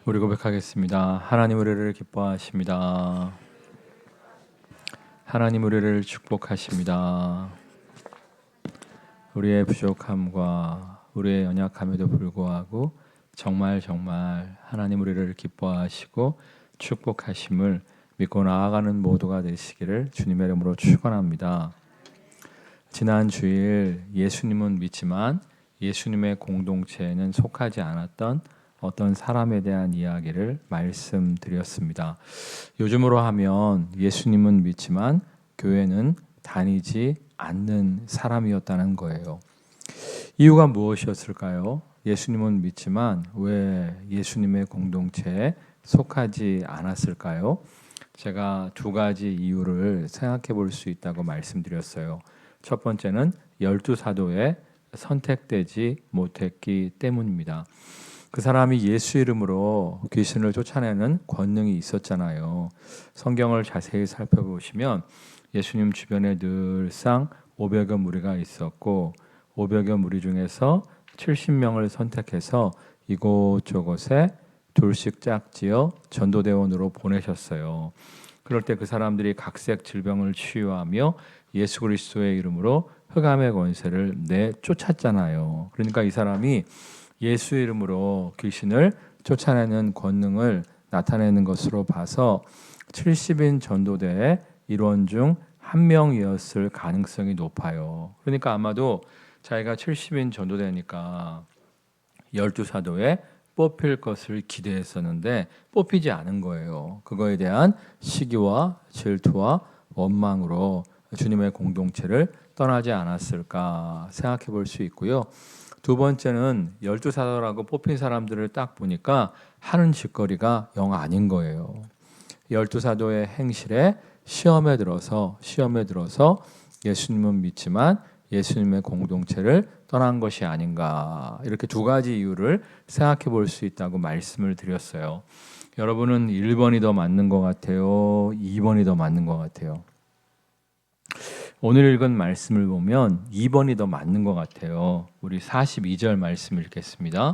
우리 고백하겠습니다. 하나님 우리를 기뻐하십니다. 하나님 우리를 축복하십니다. 우리의 부족함과 우리의 연약함에도 불구하고 정말 하나님 우리를 기뻐하시고 축복하심을 믿고 나아가는 모두가 되시기를 주님의 이름으로 축원합니다. 지난 주일 예수님은 믿지만 예수님의 공동체에는 속하지 않았던 어떤 사람에 대한 이야기를 말씀드렸습니다. 요즘으로 하면 예수님은 믿지만 교회는 다니지 않는 사람이었다는 거예요. 이유가 무엇이었을까요? 예수님은 믿지만 왜 예수님의 공동체에 속하지 않았을까요? 제가 두 가지 이유를 생각해 볼 수 있다고 말씀드렸어요. 첫 번째는 12사도에 선택되지 못했기 때문입니다. 그 사람이 예수 이름으로 귀신을 쫓아내는 권능이 있었잖아요. 성경을 자세히 살펴보시면 예수님 주변에 늘상 500여 무리가 있었고 500여 무리 중에서 70명을 선택해서 이곳저곳에 둘씩 짝지어 전도대원으로 보내셨어요. 그럴 때 그 사람들이 각색 질병을 치유하며 예수 그리스도의 이름으로 흑암의 권세를 내쫓았잖아요. 그러니까 이 사람이 예수 이름으로 귀신을 쫓아내는 권능을 나타내는 것으로 봐서 70인 전도대의 일원 중 한 명이었을 가능성이 높아요. 그러니까 아마도 자기가 70인 전도대니까 12사도에 뽑힐 것을 기대했었는데 뽑히지 않은 거예요. 그거에 대한 시기와 질투와 원망으로 주님의 공동체를 떠나지 않았을까 생각해 볼 수 있고요. 두 번째는 12사도라고 뽑힌 사람들을 딱 보니까 하는 짓거리가 영 아닌 거예요. 12사도의 행실에 시험에 들어서 예수님은 믿지만 예수님의 공동체를 떠난 것이 아닌가, 이렇게 두 가지 이유를 생각해 볼 수 있다고 말씀을 드렸어요. 여러분은 1번이 더 맞는 것 같아요? 2번이 더 맞는 것 같아요? 오늘 읽은 말씀을 보면 2번이 더 맞는 것 같아요. 우리 42절 말씀 읽겠습니다.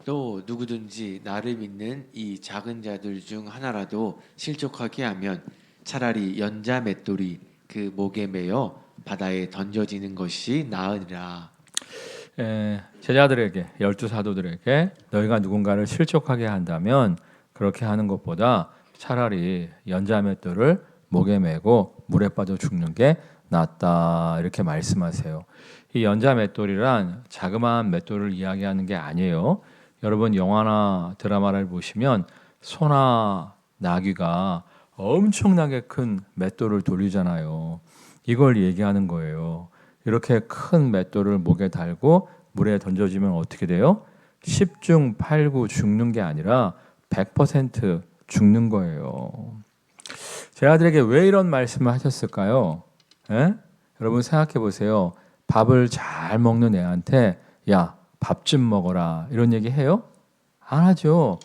또 누구든지 나를 믿는 이 작은 자들 중 하나라도 실족하게 하면 차라리 연자 맷돌이 그 목에 매여 바다에 던져지는 것이 나으니라. 제자들에게, 12사도들에게 너희가 누군가를 실족하게 한다면 그렇게 하는 것보다 차라리 연자 맷돌을 목에 메고 물에 빠져 죽는 게 낫다, 이렇게 말씀하세요. 이 연자 맷돌이란 자그마한 맷돌을 이야기하는 게 아니에요. 여러분 영화나 드라마를 보시면 소나 나귀가 엄청나게 큰 맷돌을 돌리잖아요. 이걸 얘기하는 거예요. 이렇게 큰 맷돌을 목에 달고 물에 던져지면 어떻게 돼요? 10중 8구 죽는 게 아니라 100% 죽는 거예요. 제 아들에게 왜 이런 말씀을 하셨을까요? 여러분 생각해 보세요. 밥을 잘 먹는 애한테 야, 밥 좀 먹어라, 이런 얘기 해요? 안 하죠.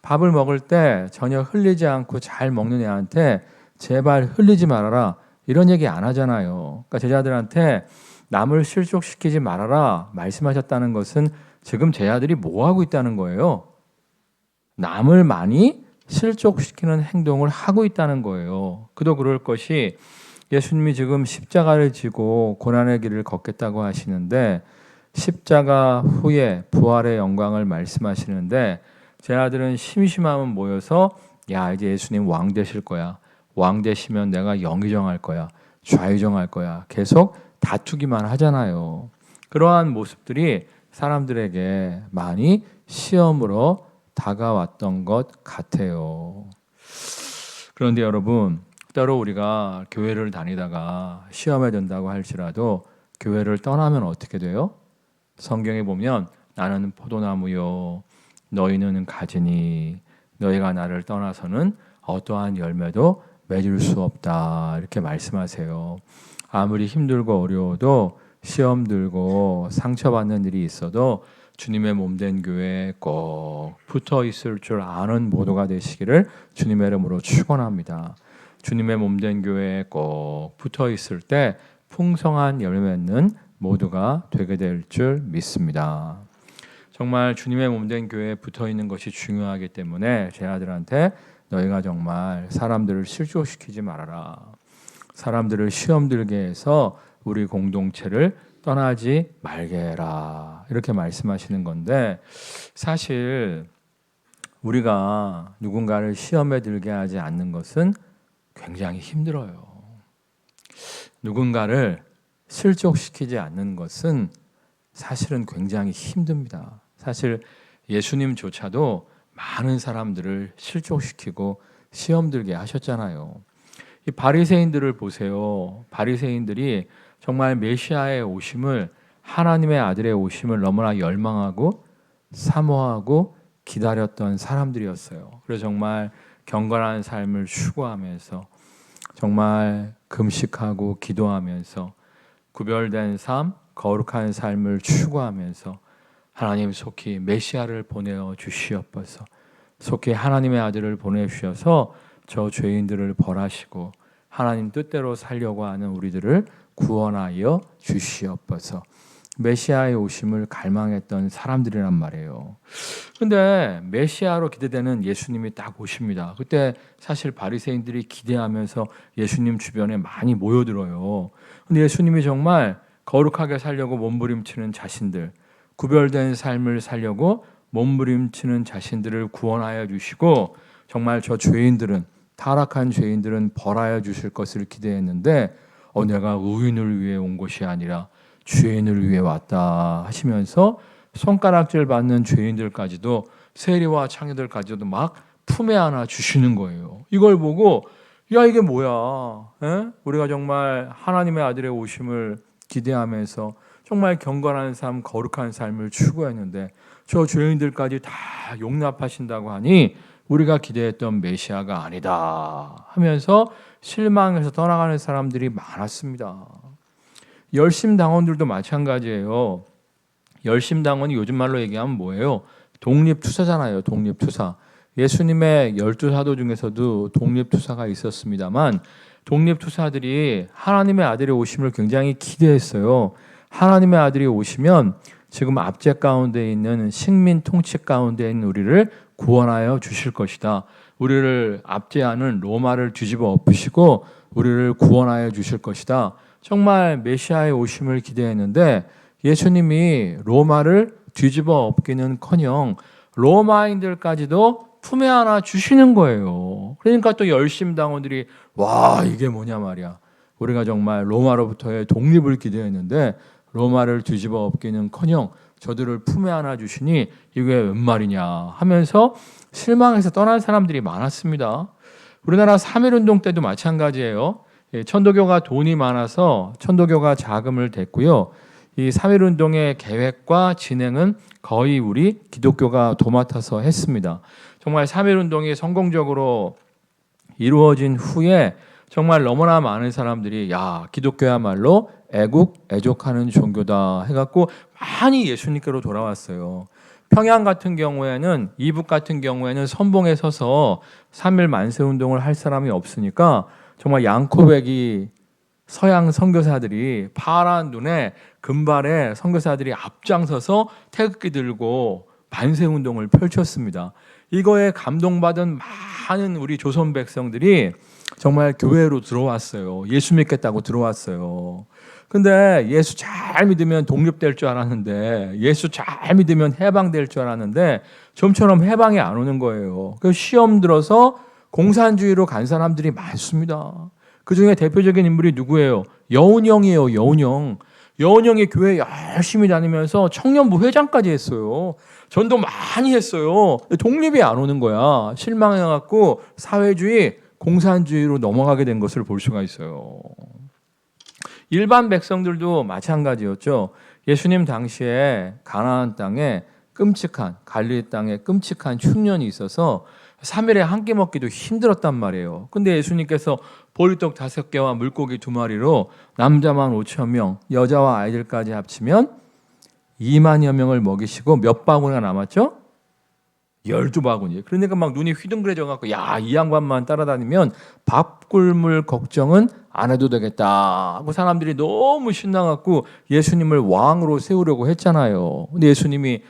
밥을 먹을 때 전혀 흘리지 않고 잘 먹는 애한테 제발 흘리지 말아라, 이런 얘기 안 하잖아요. 그러니까 제자들한테 남을 실족시키지 말아라 말씀하셨다는 것은 지금 제자들이 뭐 하고 있다는 거예요? 남을 많이 실족시키는 행동을 하고 있다는 거예요. 그도 그럴 것이 예수님이 지금 십자가를 지고 고난의 길을 걷겠다고 하시는데 십자가 후에 부활의 영광을 말씀하시는데 제자들은 심심하면 모여서 야, 이제 예수님 왕 되실 거야. 왕 되시면 내가 영의정할 거야. 좌의정할 거야. 계속 다투기만 하잖아요. 그러한 모습들이 사람들에게 많이 시험으로 다가왔던 것 같아요. 그런데 여러분, 때로 우리가 교회를 다니다가 시험에 든다고 할지라도 교회를 떠나면 어떻게 돼요? 성경에 보면 나는 포도나무요 너희는 가지니 너희가 나를 떠나서는 어떠한 열매도 맺을 수 없다, 이렇게 말씀하세요. 아무리 힘들고 어려워도 시험 들고 상처받는 일이 있어도 주님의 몸된 교회에 꼭 붙어 있을 줄 아는 모두가 되시기를 주님의 이름으로 축원합니다. 주님의 몸된 교회에 꼭 붙어 있을 때 풍성한 열매 맺는 모두가 되게 될 줄 믿습니다. 정말 주님의 몸된 교회에 붙어 있는 것이 중요하기 때문에 제 아들한테 너희가 정말 사람들을 실족시키지 말아라. 사람들을 시험 들게 해서 우리 공동체를 떠나지 말게 해라. 이렇게 말씀하시는 건데 사실 우리가 누군가를 시험에 들게 하지 않는 것은 굉장히 힘들어요. 누군가를 실족시키지 않는 것은 사실은 굉장히 힘듭니다. 사실 예수님조차도 많은 사람들을 실족시키고 시험 들게 하셨잖아요. 이 바리새인들을 보세요. 바리새인들이 정말 메시아의 오심을, 하나님의 아들의 오심을 너무나 열망하고 사모하고 기다렸던 사람들이었어요. 그래서 정말 경건한 삶을 추구하면서 정말 금식하고 기도하면서 구별된 삶, 거룩한 삶을 추구하면서 하나님 속히 메시아를 보내어 주시옵소서. 속히 하나님의 아들을 보내주셔서 저 죄인들을 벌하시고 하나님 뜻대로 살려고 하는 우리들을 구원하여 주시옵소서. 메시아의 오심을 갈망했던 사람들이란 말이에요. 근데 메시아로 기대되는 예수님이 딱 오십니다. 그때 사실 바리새인들이 기대하면서 예수님 주변에 많이 모여들어요. 근데 예수님이 정말 거룩하게 살려고 몸부림치는 자신들, 구별된 삶을 살려고 몸부림치는 자신들을 구원하여 주시고 정말 저 죄인들은, 타락한 죄인들은 벌하여 주실 것을 기대했는데 내가 의인을 위해 온 것이 아니라 죄인을 위해 왔다 하시면서 손가락질 받는 죄인들까지도, 세리와 창녀들까지도 막 품에 안아 주시는 거예요. 이걸 보고 야 이게 뭐야? 우리가 정말 하나님의 아들의 오심을 기대하면서 정말 경건한 삶, 거룩한 삶을 추구했는데 저 죄인들까지 다 용납하신다고 하니 우리가 기대했던 메시아가 아니다 하면서 실망해서 떠나가는 사람들이 많았습니다. 열심당원들도 마찬가지예요. 열심당원이 요즘 말로 얘기하면 뭐예요? 독립투사잖아요. 독립투사. 예수님의 12사도 중에서도 독립투사가 있었습니다만 독립투사들이 하나님의 아들의 오심을 굉장히 기대했어요. 하나님의 아들이 오시면 지금 압제 가운데 있는 식민 통치 가운데 있는 우리를 구원하여 주실 것이다. 우리를 압제하는 로마를 뒤집어 엎으시고 우리를 구원하여 주실 것이다. 정말 메시아의 오심을 기대했는데 예수님이 로마를 뒤집어 엎기는커녕 로마인들까지도 품에 안아 주시는 거예요. 그러니까 또 열심당원들이 와 이게 뭐냐 말이야. 우리가 정말 로마로부터의 독립을 기대했는데 로마를 뒤집어 엎기는커녕 저들을 품에 안아 주시니 이게 웬 말이냐 하면서 실망해서 떠난 사람들이 많았습니다. 우리나라 3.1운동 때도 마찬가지예요. 천도교가 돈이 많아서 천도교가 자금을 댔고요. 이 3.1운동의 계획과 진행은 거의 우리 기독교가 도맡아서 했습니다. 정말 3.1운동이 성공적으로 이루어진 후에 정말 너무나 많은 사람들이 야 기독교야말로 애국, 애족하는 종교다 해갖고 많이 예수님께로 돌아왔어요. 평양 같은 경우에는, 이북 같은 경우에는 선봉에 서서 3.1 만세운동을 할 사람이 없으니까 정말 양코백이 서양 선교사들이 파란 눈에 금발에 선교사들이 앞장서서 태극기 들고 만세운동을 펼쳤습니다. 이거에 감동받은 많은 우리 조선 백성들이 정말 교회로 들어왔어요. 예수 믿겠다고 들어왔어요. 근데 예수 잘 믿으면 독립될 줄 알았는데, 예수 잘 믿으면 해방될 줄 알았는데 좀처럼 해방이 안 오는 거예요. 그래서 시험 들어서 공산주의로 간 사람들이 많습니다. 그 중에 대표적인 인물이 누구예요? 여운형이에요. 여운형. 여운형이 교회 열심히 다니면서 청년부 회장까지 했어요. 전도 많이 했어요. 독립이 안 오는 거야. 실망해갖고 사회주의, 공산주의로 넘어가게 된 것을 볼 수가 있어요. 일반 백성들도 마찬가지였죠. 예수님 당시에 가나안 땅에 끔찍한, 갈릴리 땅에 끔찍한 흉년이 있어서 3일에 한 끼 먹기도 힘들었단 말이에요. 근데 예수님께서 보리떡 5개와 물고기 2마리로 남자만 5,000명, 여자와 아이들까지 합치면 2만여 명을 먹이시고 몇 바구니가 남았죠? 12바구니. 그러니까 막 눈이 휘둥그레져 갖고 야, 이 양반만 따라다니면 밥 굶을 걱정은 안 해도 되겠다 하고 사람들이 너무 신나갖고 예수님을 왕으로 세우려고 했잖아요. 근데 예수님이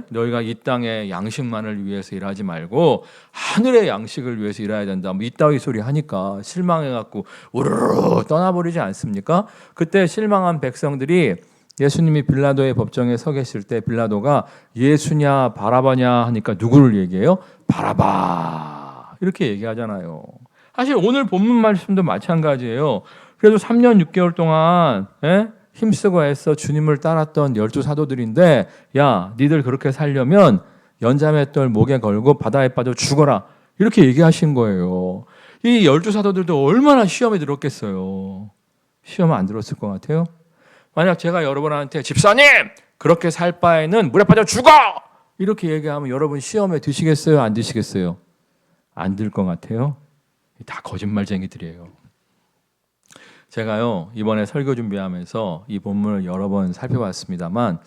너희가 이 땅의 양식만을 위해서 일하지 말고 하늘의 양식을 위해서 일해야 된다. 뭐 이따위 소리 하니까 실망해갖고 우르르 떠나버리지 않습니까? 그때 실망한 백성들이 예수님이 빌라도의 법정에 서 계실 때 빌라도가 예수냐 바라바냐 하니까 누구를 얘기해요? 바라바 이렇게 얘기하잖아요. 사실 오늘 본문 말씀도 마찬가지예요. 그래도 3년 6개월 동안 힘쓰고 애써 주님을 따랐던 12사도들인데 야 니들 그렇게 살려면 연자맷돌 목에 걸고 바다에 빠져 죽어라 이렇게 얘기하신 거예요. 이 12사도들도 얼마나 시험에 들었겠어요. 시험 안 들었을 것 같아요. 만약 제가 여러분한테 집사님 그렇게 살 바에는 물에 빠져 죽어 이렇게 얘기하면 여러분 시험에 드시겠어요? 안 드시겠어요? 안 들 것 같아요. 다 거짓말쟁이들이에요. 제가요 이번에 설교 준비하면서 이 본문을 여러 번 살펴봤습니다만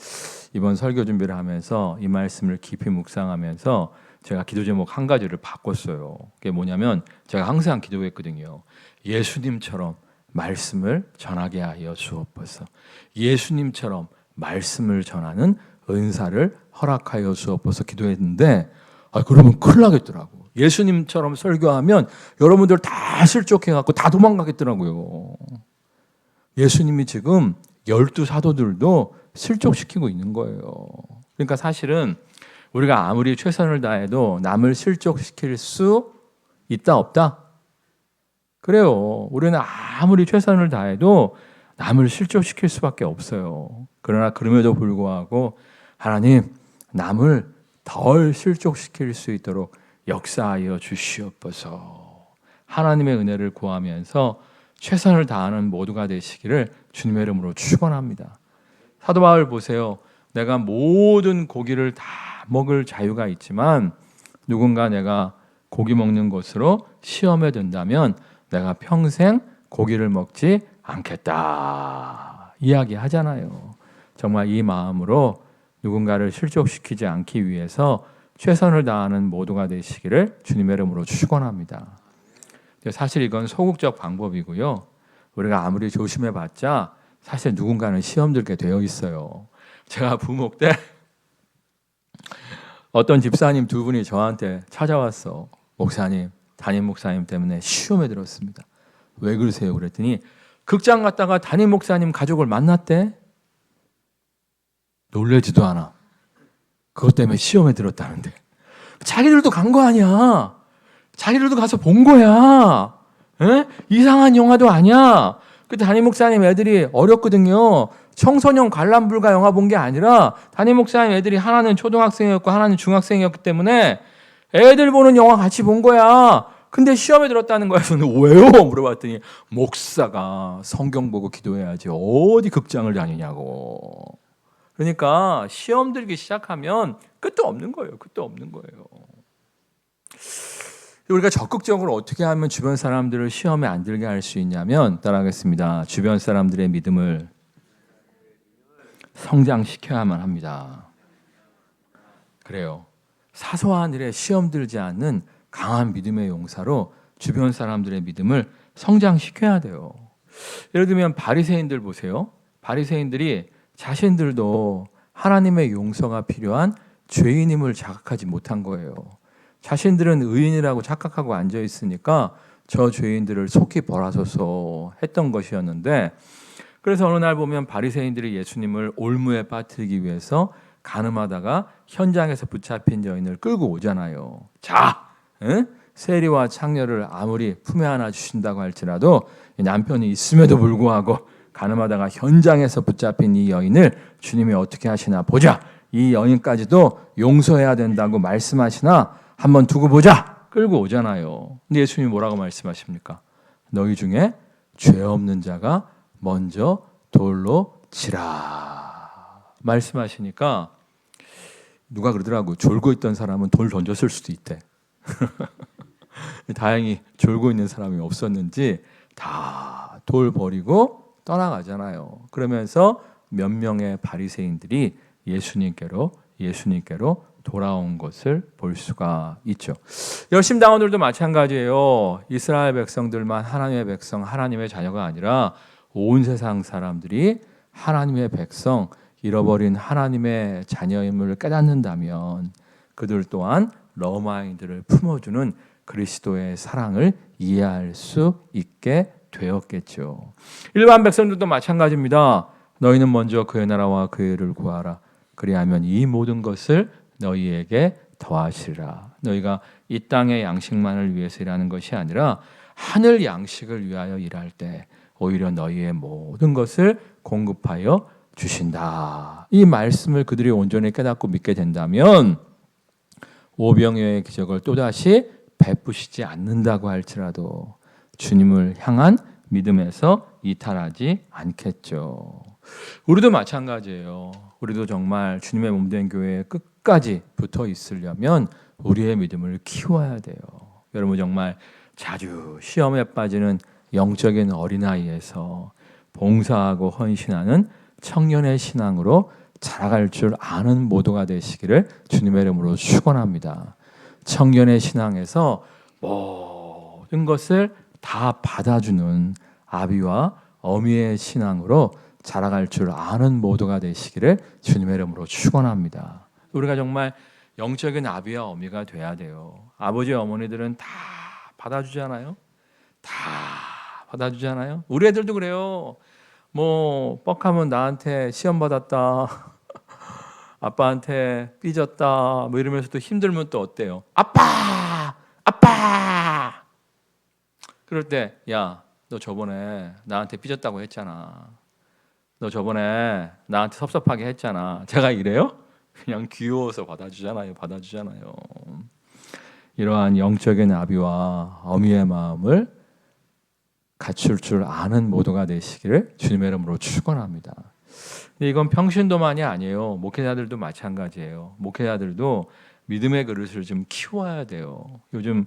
이번 설교 준비를 하면서 이 말씀을 깊이 묵상하면서 제가 기도 제목 한 가지를 바꿨어요. 그게 뭐냐면 제가 항상 기도했거든요. 예수님처럼 말씀을 전하게 하여 주옵소서. 예수님처럼 말씀을 전하는 은사를 허락하여 주옵소서 기도했는데 그러면 큰일 나겠더라고. 예수님처럼 설교하면 여러분들 다 실족해갖고 다 도망가겠더라고요. 예수님이 지금 12사도들도 실족시키고 있는 거예요. 그러니까 사실은 우리가 아무리 최선을 다해도 남을 실족시킬 수 있다 없다? 그래요. 우리는 아무리 최선을 다해도 남을 실족시킬 수밖에 없어요. 그러나 그럼에도 불구하고 하나님 남을 덜 실족시킬 수 있도록 역사하여 주시옵소서. 하나님의 은혜를 구하면서 최선을 다하는 모두가 되시기를 주님의 이름으로 축원합니다. 사도 바울 보세요. 내가 모든 고기를 다 먹을 자유가 있지만 누군가 내가 고기 먹는 것으로 시험에 든다면 내가 평생 고기를 먹지 않겠다 이야기하잖아요. 정말 이 마음으로 누군가를 실족시키지 않기 위해서 최선을 다하는 모두가 되시기를 주님의 이름으로 축원합니다. 사실 이건 소극적 방법이고요. 우리가 아무리 조심해봤자 사실 누군가는 시험 들게 되어 있어요. 제가 부목 때 어떤 집사님 두 분이 저한테 찾아왔어. 목사님, 담임 목사님 때문에 시험에 들었습니다. 왜 그러세요? 그랬더니 극장 갔다가 담임 목사님 가족을 만났대. 놀래지도 않아. 그것 때문에 시험에 들었다는데. 자기들도 간 거 아니야. 자기들도 가서 본 거야. 에? 이상한 영화도 아니야. 그때 담임 목사님 애들이 어렸거든요. 청소년 관람불가 영화 본 게 아니라 담임 목사님 애들이 하나는 초등학생이었고 하나는 중학생이었기 때문에 애들 보는 영화 같이 본 거야. 근데 시험에 들었다는 거야. 저는 왜요? 물어봤더니 목사가 성경 보고 기도해야지 어디 극장을 다니냐고. 그러니까 시험 들기 시작하면 끝도 없는 거예요. 끝도 없는 거예요. 우리가 적극적으로 어떻게 하면 주변 사람들을 시험에 안 들게 할 수 있냐면 따라하겠습니다. 주변 사람들의 믿음을 성장시켜야만 합니다. 그래요. 사소한 일에 시험 들지 않는 강한 믿음의 용사로 주변 사람들의 믿음을 성장시켜야 돼요. 예를 들면 바리새인들 보세요. 바리새인들이 자신들도 하나님의 용서가 필요한 죄인임을 자각하지 못한 거예요. 자신들은 의인이라고 착각하고 앉아 있으니까 저 죄인들을 속히 벌하소서 했던 것이었는데, 그래서 어느 날 보면 바리새인들이 예수님을 올무에 빠뜨리기 위해서 가늠하다가 현장에서 붙잡힌 여인을 끌고 오잖아요. 자, 세리와 창녀를 아무리 품에 안아 주신다고 할지라도 남편이 있음에도 불구하고 가늠하다가 현장에서 붙잡힌 이 여인을 주님이 어떻게 하시나 보자. 이 여인까지도 용서해야 된다고 말씀하시나 한번 두고 보자. 끌고 오잖아요. 근데 예수님이 뭐라고 말씀하십니까? 너희 중에 죄 없는 자가 먼저 돌로 치라 말씀하시니까 누가 그러더라고. 졸고 있던 사람은 돌 던졌을 수도 있대. 다행히 졸고 있는 사람이 없었는지 다 돌 버리고 떠나가잖아요. 그러면서 몇 명의 바리새인들이 예수님께로 돌아온 것을 볼 수가 있죠. 열심당원들도 마찬가지예요. 이스라엘 백성들만 하나님의 백성, 하나님의 자녀가 아니라 온 세상 사람들이 하나님의 백성, 잃어버린 하나님의 자녀임을 깨닫는다면 그들 또한 러마인들을 품어주는 그리스도의 사랑을 이해할 수 있게 되었겠죠. 일반 백성들도 마찬가지입니다. 너희는 먼저 그의 나라와 그의 의를 구하라. 그리하면 이 모든 것을 너희에게 더하시리라. 너희가 이 땅의 양식만을 위해서 일하는 것이 아니라 하늘 양식을 위하여 일할 때 오히려 너희의 모든 것을 공급하여 주신다. 이 말씀을 그들이 온전히 깨닫고 믿게 된다면 오병이어의 기적을 또다시 베푸시지 않는다고 할지라도 주님을 향한 믿음에서 이탈하지 않겠죠. 우리도 마찬가지예요. 우리도 정말 주님의 몸된 교회에 끝까지 붙어 있으려면 우리의 믿음을 키워야 돼요. 여러분 정말 자주 시험에 빠지는 영적인 어린아이에서 봉사하고 헌신하는 청년의 신앙으로 자라갈 줄 아는 모두가 되시기를 주님의 이름으로 축원합니다. 청년의 신앙에서 모든 것을 다 받아주는 아비와 어미의 신앙으로 자라갈 줄 아는 모두가 되시기를 주님의 이름으로 축원합니다. 우리가 정말 영적인 아비와 어미가 돼야 돼요. 아버지 어머니들은 다 받아주잖아요. 다 받아주잖아요. 우리 애들도 그래요. 뭐 뻑하면 나한테 시험 받았다. 아빠한테 삐졌다. 뭐 이러면서도 힘들면 또 어때요? 아빠! 아빠! 그럴 때 야, 너 저번에 나한테 삐졌다고 했잖아. 너 저번에 나한테 섭섭하게 했잖아. 제가 이래요? 그냥 귀여워서 받아주잖아요. 이러한 영적인 아비와 어미의 마음을 갖출 줄 아는 모두가 되시기를 주님의 이름으로 축원합니다. 근데 이건 평신도만이 아니에요. 목회자들도 마찬가지예요. 목회자들도 믿음의 그릇을 좀 키워야 돼요. 요즘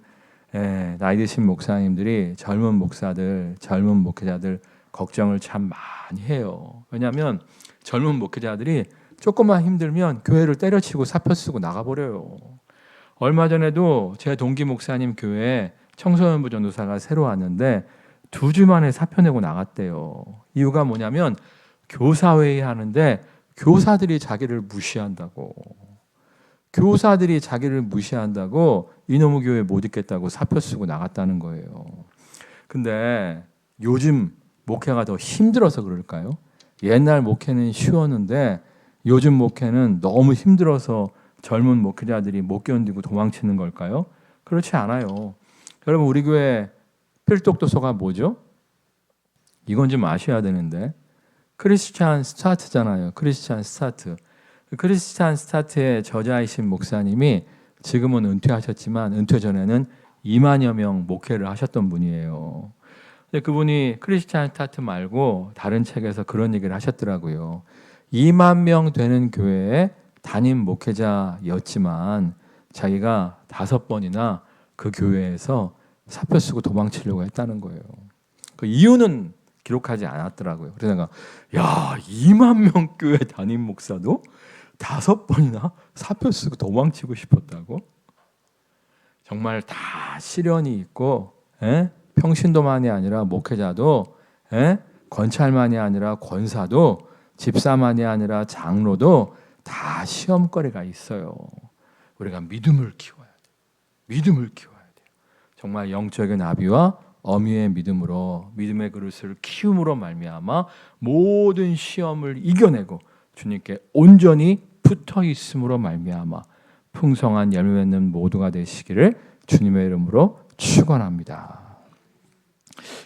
나이 드신 목사님들이 젊은 목사들, 젊은 목회자들 걱정을 참 많이 해요. 왜냐하면 젊은 목회자들이 조금만 힘들면 교회를 때려치고 사표 쓰고 나가버려요. 얼마 전에도 제 동기 목사님 교회에 청소년부 전도사가 새로 왔는데 2주 만에 사표 내고 나갔대요. 이유가 뭐냐면 교사회의 하는데 교사들이 자기를 무시한다고. 교사들이 자기를 무시한다고 이놈의 교회 못 있겠다고 사표 쓰고 나갔다는 거예요. 근데 요즘 목회가 더 힘들어서 그럴까요? 옛날 목회는 쉬웠는데 요즘 목회는 너무 힘들어서 젊은 목회자들이 못 견디고 도망치는 걸까요? 그렇지 않아요. 여러분 우리 교회 필독도서가 뭐죠? 이건 좀 아셔야 되는데 크리스찬 스타트잖아요. 크리스찬 스타트. 크리스찬 스타트의 저자이신 목사님이 지금은 은퇴하셨지만 은퇴 전에는 2만여 명 목회를 하셨던 분이에요. 근데 그분이 크리스찬 스타트 말고 다른 책에서 그런 얘기를 하셨더라고요. 2만 명 되는 교회에 담임 목회자였지만 자기가 5번이나 그 교회에서 사표 쓰고 도망치려고 했다는 거예요. 그 이유는 기록하지 않았더라고요. 그래서 내가 2만 명 교회 담임 목사도 5번이나 사표 쓰고 도망치고 싶었다고? 정말 다 시련이 있고 평신도만이 아니라 목회자도 권찰만이 아니라 권사도 집사만이 아니라 장로도 다 시험거리가 있어요. 우리가 믿음을 키워야 돼요. 믿음을 키워야 돼요. 정말 영적인 아비와 어미의 믿음으로 믿음의 그릇을 키움으로 말미암아 모든 시험을 이겨내고 주님께 온전히 붙어 있음으로 말미암아 풍성한 열매 맺는 모두가 되시기를 주님의 이름으로 축원합니다.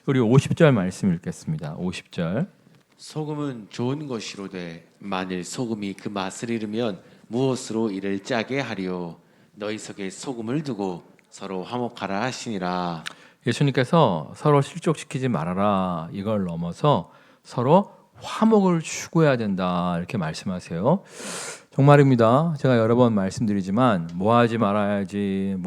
우리 50절 말씀 읽겠습니다. 50절. 소금은 좋은 것이로되 만일 소금이 그 맛을 잃으면 무엇으로 이를 짜게 하리요. 너희 속에 소금을 두고 서로 화목하라 하시니라. 예수님께서 서로 실족시키지 말아라 이걸 넘어서 서로 화목을 추구해야 된다 이렇게 말씀하세요. 정말입니다. 제가 여러 번 말씀드리지만 뭐하지 말아야지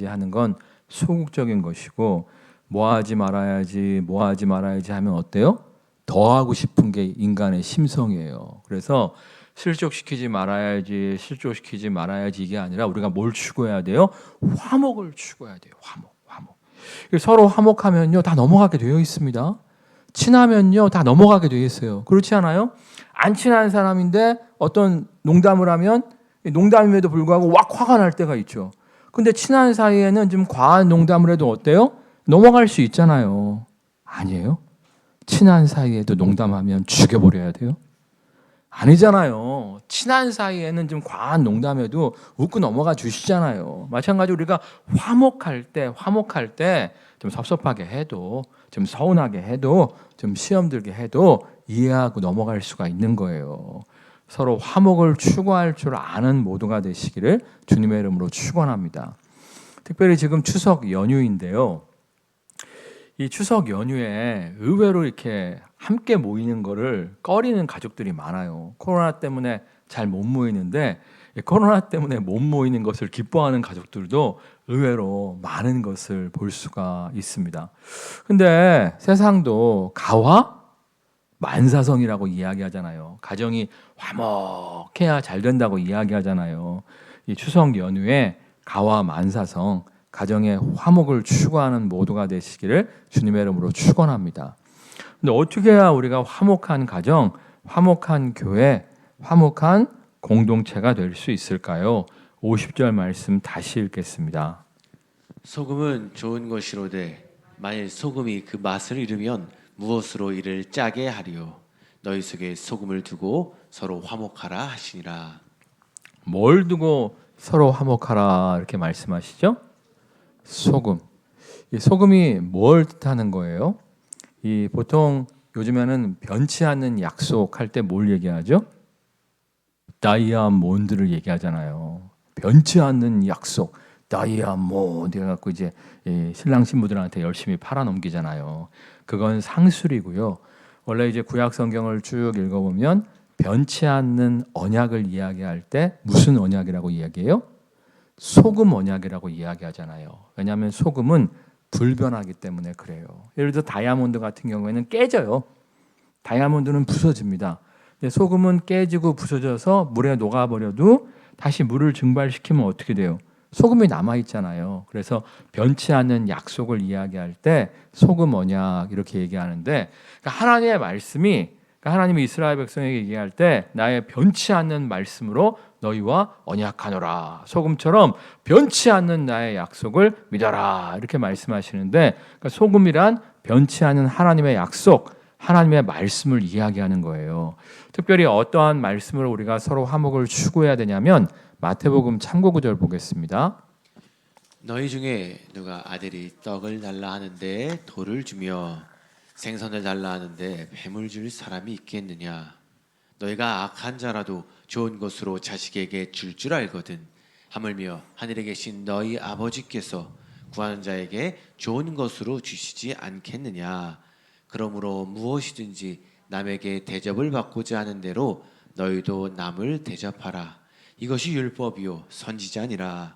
하는 건 소극적인 것이고 뭐하지 말아야지 하면 어때요? 더 하고 싶은 게 인간의 심성이에요. 그래서 실족시키지 말아야지 이게 아니라 우리가 뭘 추구해야 돼요? 화목을 추구해야 돼요. 화목. 서로 화목하면요 다 넘어가게 되어 있습니다. 친하면요 다 넘어가게 돼 있어요. 그렇지 않아요? 안 친한 사람인데 어떤 농담을 하면 농담임에도 불구하고 확 화가 날 때가 있죠. 근데 친한 사이에는 좀 과한 농담을 해도 어때요? 넘어갈 수 있잖아요. 아니에요? 친한 사이에도 농담하면 죽여버려야 돼요? 아니잖아요. 친한 사이에는 좀 과한 농담해도 웃고 넘어가 주시잖아요. 마찬가지로 우리가 화목할 때 좀 섭섭하게 해도 좀 서운하게 해도 좀 시험 들게 해도 이해하고 넘어갈 수가 있는 거예요. 서로 화목을 추구할 줄 아는 모두가 되시기를 주님의 이름으로 축원합니다. 특별히 지금 추석 연휴인데요. 이 추석 연휴에 의외로 이렇게 함께 모이는 거를 꺼리는 가족들이 많아요. 코로나 때문에 잘 못 모이는데 코로나 때문에 못 모이는 것을 기뻐하는 가족들도 의외로 많은 것을 볼 수가 있습니다. 근데 세상도 가화 만사성이라고 이야기하잖아요. 가정이 화목해야 잘 된다고 이야기하잖아요. 이 추석 연휴에 가화 만사성 가정의 화목을 추구하는 모두가 되시기를 주님의 이름으로 축원합니다. 근데 어떻게 해야 우리가 화목한 가정, 화목한 교회, 화목한 공동체가 될 수 있을까요? 50절 말씀 다시 읽겠습니다. 소금은 좋은 것이로되 만일 소금이 그 맛을 잃으면 무엇으로 이를 짜게 하리요. 너희 속에 소금을 두고 서로 화목하라 하시니라. 뭘 두고 서로 화목하라 이렇게 말씀하시죠? 소금. 이 소금이 뭘 뜻하는 거예요? 이 보통 요즘에는 변치 않는 약속할 때 뭘 얘기하죠? 다이아몬드를 얘기하잖아요. 변치 않는 약속, 다이아몬드 해갖고 이제 신랑 신부들한테 열심히 팔아넘기잖아요. 그건 상술이고요. 원래 이제 구약 성경을 쭉 읽어보면 변치 않는 언약을 이야기할 때 무슨 언약이라고 이야기해요? 소금 언약이라고 이야기하잖아요. 왜냐하면 소금은 불변하기 때문에 그래요. 예를 들어 다이아몬드 같은 경우에는 깨져요. 다이아몬드는 부서집니다. 근데 소금은 깨지고 부서져서 물에 녹아버려도 다시 물을 증발시키면 어떻게 돼요? 소금이 남아있잖아요. 그래서 변치 않는 약속을 이야기할 때 소금 언약 이렇게 얘기하는데 그러니까 하나님의 말씀이 그러니까 하나님이 이스라엘 백성에게 얘기할 때 나의 변치 않는 말씀으로 너희와 언약하노라. 소금처럼 변치 않는 나의 약속을 믿어라. 이렇게 말씀하시는데 그러니까 소금이란 변치 않는 하나님의 약속, 하나님의 말씀을 이야기하는 거예요. 특별히 어떠한 말씀으로 우리가 서로 화목을 추구해야 되냐면 마태복음 참고 구절 보겠습니다. 너희 중에 누가 아들이 떡을 달라 하는데 돌을 주며 생선을 달라 하는데 뱀을 줄 사람이 있겠느냐. 너희가 악한 자라도 좋은 것으로 자식에게 줄 알거든. 하물며 하늘에 계신 너희 아버지께서 구하는 자에게 좋은 것으로 주시지 않겠느냐. 그러므로 무엇이든지 남에게 대접을 받고자 하는 대로 너희도 남을 대접하라. 이것이 율법이요 선지자니라.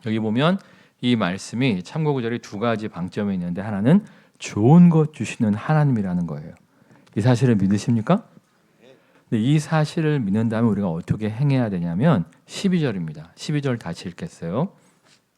여기 보면 이 말씀이 참고 구절이 두 가지 방점이 있는데 하나는 좋은 것 주시는 하나님이라는 거예요. 이 사실을 믿으십니까? 근데 이 사실을 믿는다면 우리가 어떻게 행해야 되냐면 12절입니다. 12절 다시 읽겠어요.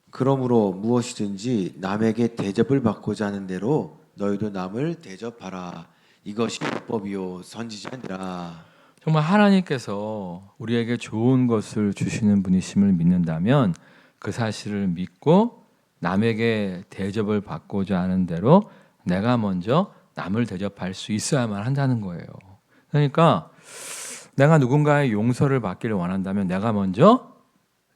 그러므로 무엇이든지 남에게 대접을 받고자 하는 대로 너희도 남을 대접하라. 이것이 율법이요 선지자니라. 정말 하나님께서 우리에게 좋은 것을 주시는 분이심을 믿는다면 그 사실을 믿고 남에게 대접을 받고자 하는 대로 내가 먼저 남을 대접할 수 있어야만 한다는 거예요. 그러니까 내가 누군가의 용서를 받기를 원한다면 내가 먼저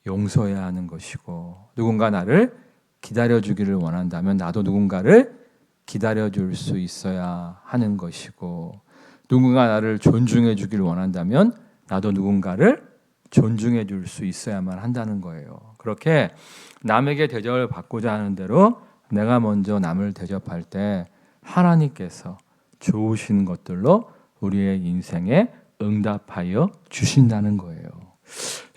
용서해야 하는 것이고 누군가 나를 기다려주기를 원한다면 나도 누군가를 기다려줄 수 있어야 하는 것이고 누군가 나를 존중해 주기를 원한다면 나도 누군가를 존중해 줄 수 있어야만 한다는 거예요. 그렇게 남에게 대접을 받고자 하는 대로 내가 먼저 남을 대접할 때 하나님께서 좋으신 것들로 우리의 인생에 응답하여 주신다는 거예요.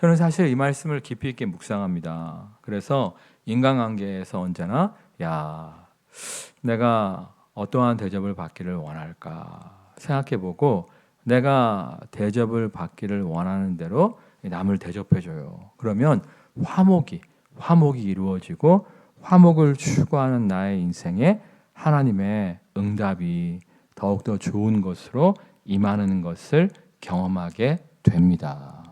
저는 사실 이 말씀을 깊이 있게 묵상합니다. 그래서 인간관계에서 언제나 내가 어떠한 대접을 받기를 원할까 생각해보고 내가 대접을 받기를 원하는 대로 남을 대접해줘요. 그러면 화목이 이루어지고 화목을 추구하는 나의 인생에 하나님의 응답이 더욱더 좋은 것으로 임하는 것을 경험하게 됩니다.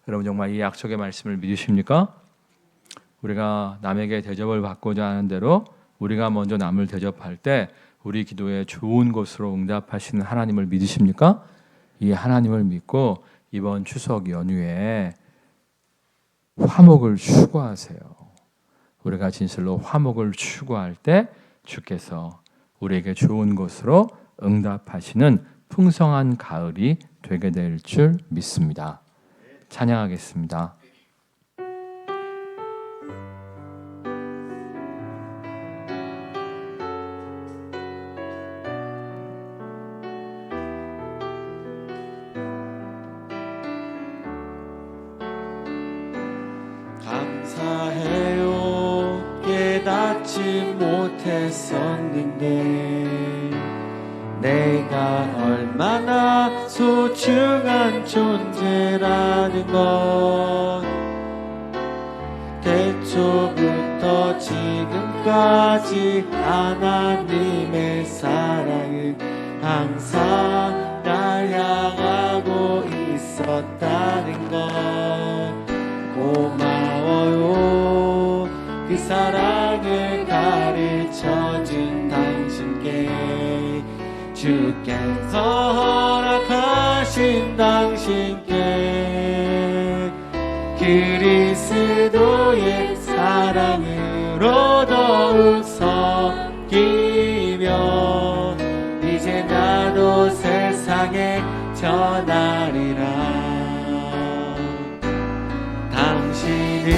여러분 정말 이 약속의 말씀을 믿으십니까? 우리가 남에게 대접을 받고자 하는 대로 우리가 먼저 남을 대접할 때 우리 기도에 좋은 것으로 응답하시는 하나님을 믿으십니까? 이 하나님을 믿고 이번 추석 연휴에 화목을 추구하세요. 우리가 진실로 화목을 추구할 때 주께서 우리에게 좋은 것으로 응답하시는 풍성한 가을이 되게 될 줄 믿습니다. 찬양하겠습니다. 감사해요. 깨닫지 못했었는데 내가 얼마나 소중한 존재라는 것 태초부터 지금까지 하나님의 사랑은 항상 날 향하고 있었다는 것 고마워요. 그 사랑을 가르쳐준 당신께 주께서 허락하신 당신께 그리스도의 사랑으로 더욱 섞이며 이제 나도 세상에 전하리라. 당신은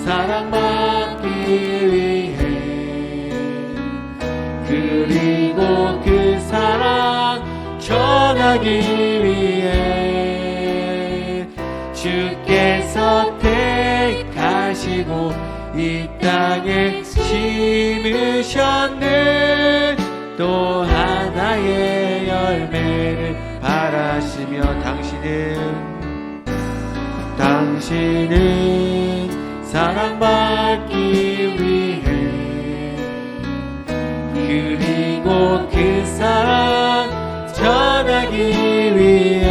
사랑받기 위해 그리고 그 사랑 전하기 위해 주께서 택하시고 이 땅에 심으셨는 또 하나의 열매를 바라시며 당신은 사랑받기 위해 그리고 그 사랑 전하기 위해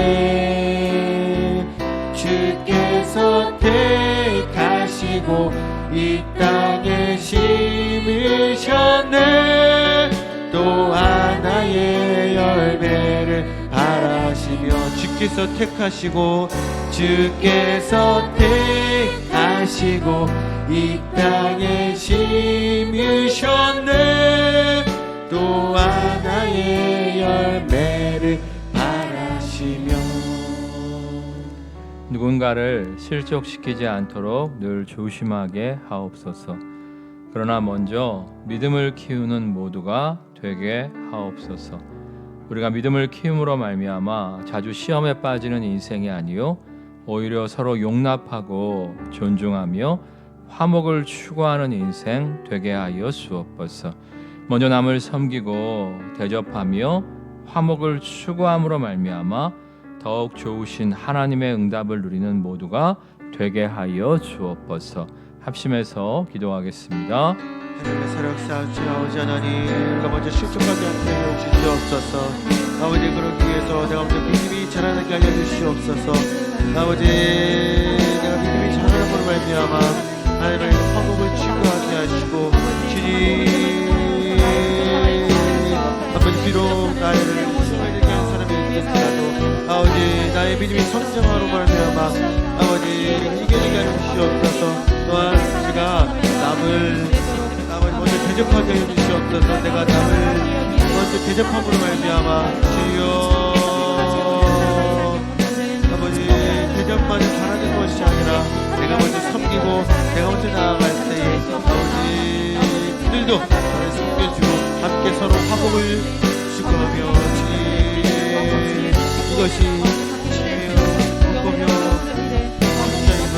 주께서 택하시고 이 땅에 심으셨네 또 하나의 열매를 바라시며 주께서 택하시고 이 땅에 심으셨네 또 하나의 열매를 바라시며. 누군가를 실족시키지 않도록 늘 조심하게 하옵소서. 그러나 먼저 믿음을 키우는 모두가 되게 하옵소서. 우리가 믿음을 키움으로 말미암아 자주 시험에 빠지는 인생이 아니요 오히려 서로 용납하고 존중하며 화목을 추구하는 인생 되게 하여 주옵소서. 먼저 남을 섬기고 대접하며 화목을 추구함으로 말미암아 더욱 좋으신 하나님의 응답을 누리는 모두가 되게 하여 주옵소서. 합심해서 기도하겠습니다. 하늘의 사력 쌓으신 아버지 하나님, 우리가 먼저 실족하지 않게 하여 주시옵소서. 아버지 그러기 위해서 내가 먼저 믿음이 자라나게 하여 주시옵소서. 아버지 내가 믿음이 자라는 것으로 말미암아 하나님의 화목을 추구하게 하시고 주님 아버지 비록 나를 수고하게 한 사람이 있을지라도 아버지 나의 믿음이 성장하로 말미암아 아버지 이겨내게 하여 주시옵소서. 또한 제가 남을 먼저 대접하게 해주시옵소서. 내가 남을 먼저 대접함으로 말미암아 주여 아버지 대접만을 바라는 것이 아니라 내가 먼저 섬기고 내가 먼저 나아갈 때에 아버지 그들도 나를 섬겨주고 함께 서로 화목을 추구하며 주님 이것이 주의 복음이요 진짜임을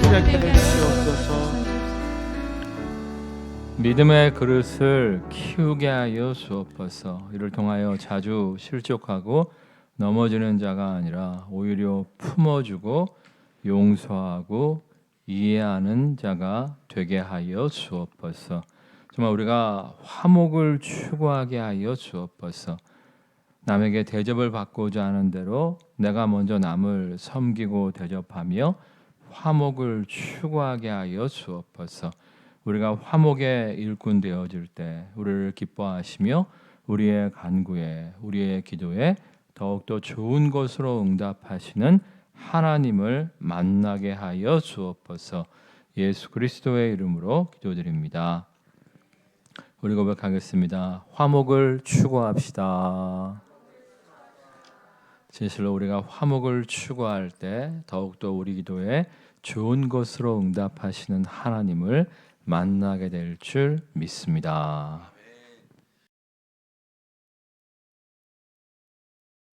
깨닫게 해주시옵소서. 믿음의 그릇을 키우게 하여 주옵소서. 이를 통하여 자주 실족하고 넘어지는 자가 아니라 오히려 품어주고 용서하고 이해하는 자가 되게 하여 주옵소서. 정말 우리가 화목을 추구하게 하여 주옵소서. 남에게 대접을 받고자 하는 대로 내가 먼저 남을 섬기고 대접하며 화목을 추구하게 하여 주옵소서. 우리가 화목의 일꾼 되어질 때 우리를 기뻐하시며 우리의 간구에 우리의 기도에 더욱더 좋은 것으로 응답하시는 하나님을 만나게 하여 주옵소서. 예수 그리스도의 이름으로 기도드립니다. 우리 고백하겠습니다. 화목을 추구합시다. 진실로 우리가 화목을 추구할 때 더욱더 우리 기도에 좋은 것으로 응답하시는 하나님을 만나게 될 줄 믿습니다.